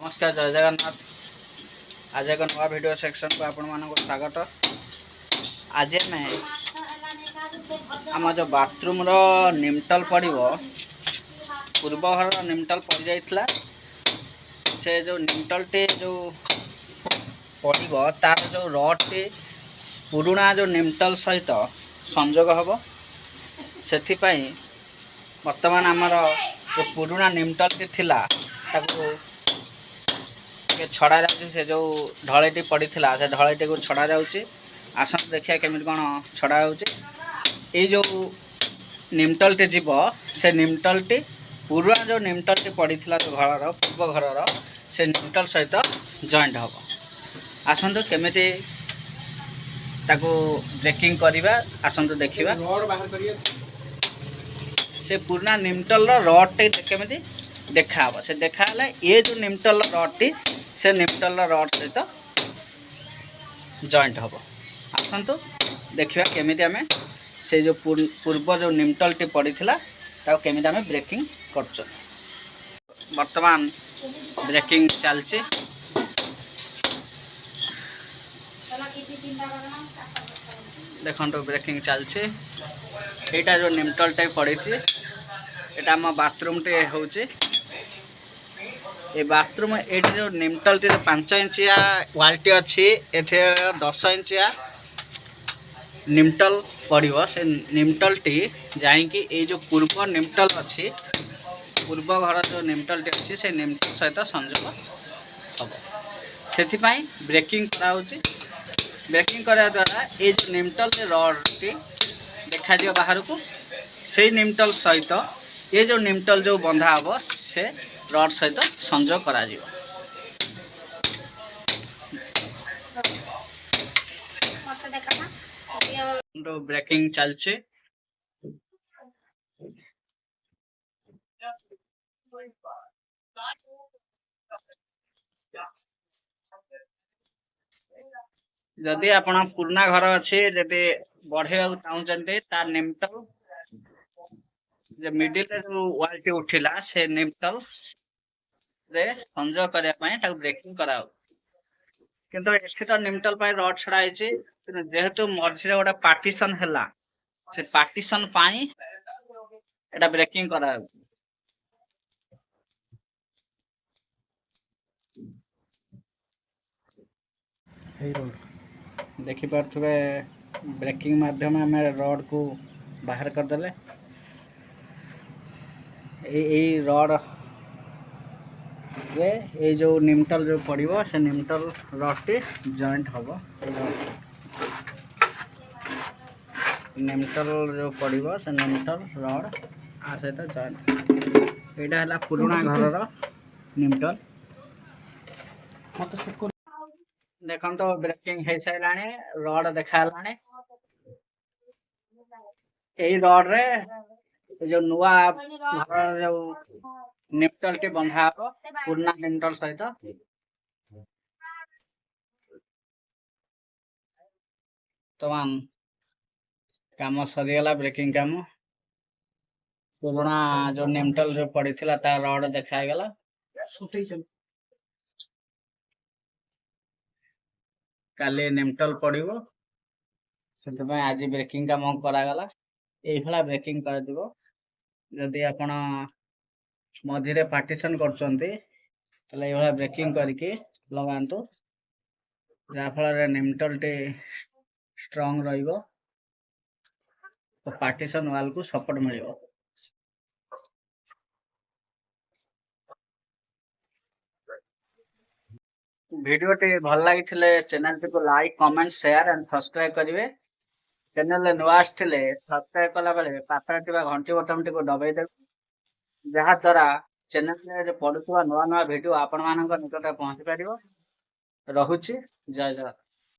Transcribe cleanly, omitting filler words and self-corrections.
नमस्कार जय जगन्नाथ। आज एक नवा वीडियो सेक्शन को आपण मानक स्वागत। आज आम जो बाथरूम रो निमटल पड़ो पूर्व घर निमटल पड़ जाइथिला से जो निमटल टे जो पड़ो तार जो रड टे पुराणा जो निमटल सहित संजोग हम से बर्तमान आमर जो पुराणा निमटल टी थिला ताको छड़ा जाऊँ से जो ढलैटी पड़ी से ढलैटी को छड़ा जाऊँगी। आसन देखिए केमी कौन छड़ा हो जो निमटल टी जीव से निमटल टी पुराना जो निमटल टी पड़ी जो घर पूर्व घर से निमटल सहित जॉइंट हम। आसतु केमी ब्रेकिंग करवा आसतु देखा से पुराना निमटल रड टे केमी देखा से देखा ये जो निमटल रड टी से निमटल रड सहित जॉइंट हम। आसतु देखा केमी आम से जो पूर्व जो निमटल टी पड़ी केमी आम ब्रेकिंग कर बर्तमान ब्रेकिंग चलची। देखो ब्रेकिंग चलची। यहाँ जो निमटल टे पड़ी एटा आम बाथरूम टे होची। ये बाथरूम ये जो निमटल टी 5 इंचिया वाल्टी अच्छी एठे 10 इंचिया निमटल पड़ो से निमटल टी जाइकी ये जो पूर्व निमटल अच्छी पूर्व घर जो निमटल टी अच्छी से निमटल सहित संजोग हम से ब्रेकिंग कराऊँच। ब्रेकिंग करा द्वारा ये जो निमटल रड टी देखा बाहर को से निमटल सहित ये जो निमटल जो बंधा हम से रड सहित संजोग करा ब्रेकिंग चलছে। जदि आपण पुराना घर अच्छे जदि बढ़े चाहते तार निमटल जो मिडिल जो वाल्टी उठिला से निमटल रे संजोग करने ब्रेकिंग करा किंतु एठी तो निमटल रड छड़ा जेहेतु मझे गोटे पार्टीशन है से पार्टीशन एटा ब्रेकिंग करा देखि पारे ब्रेकिंग माध्यम आम रड को बाहर करदे। रड ये जो निमटल जो पड़ो से निमटल रड टी जॉइंट हम। निमटल जो पड़ो से निमटल रड आ सहित जॉइंट यहाँ है पुराना घर निमटल। देखो तो ब्रेकिंग हो सारा रड देखा यही रड रे जो नुआ घर जो निमटल टी बंधा हम पुराना निमटल सहित तमान काम सरीगला। ब्रेकिंग काम पुराना जो निमटल जो पड़ी रड देखागला काली निमटल पड़ो से आज ब्रेकिंग काम करागला। यही ब्रेकिंग कर जदि आपण मझे पार्टीशन कर ब्रेकिंग करके लगातु जहाँफल निमटल टे स्ट्रॉन्ग रहिबो तो पार्टीशन वाल को सपोर्ट मिलिबो। वीडियो टी भल लगी चैनल टी को like comment share and subscribe करेंगे। चैनल नुआ आसते सब्सक्राइब कला बेले पाखरे घंटी बटन टी को दबाई देवे जहाँ द्वारा चैनल पड़ुवा नुआ नुआ वीडियो आपण मान निकट पहुंची पार। रहुछि जय जगन्नाथ।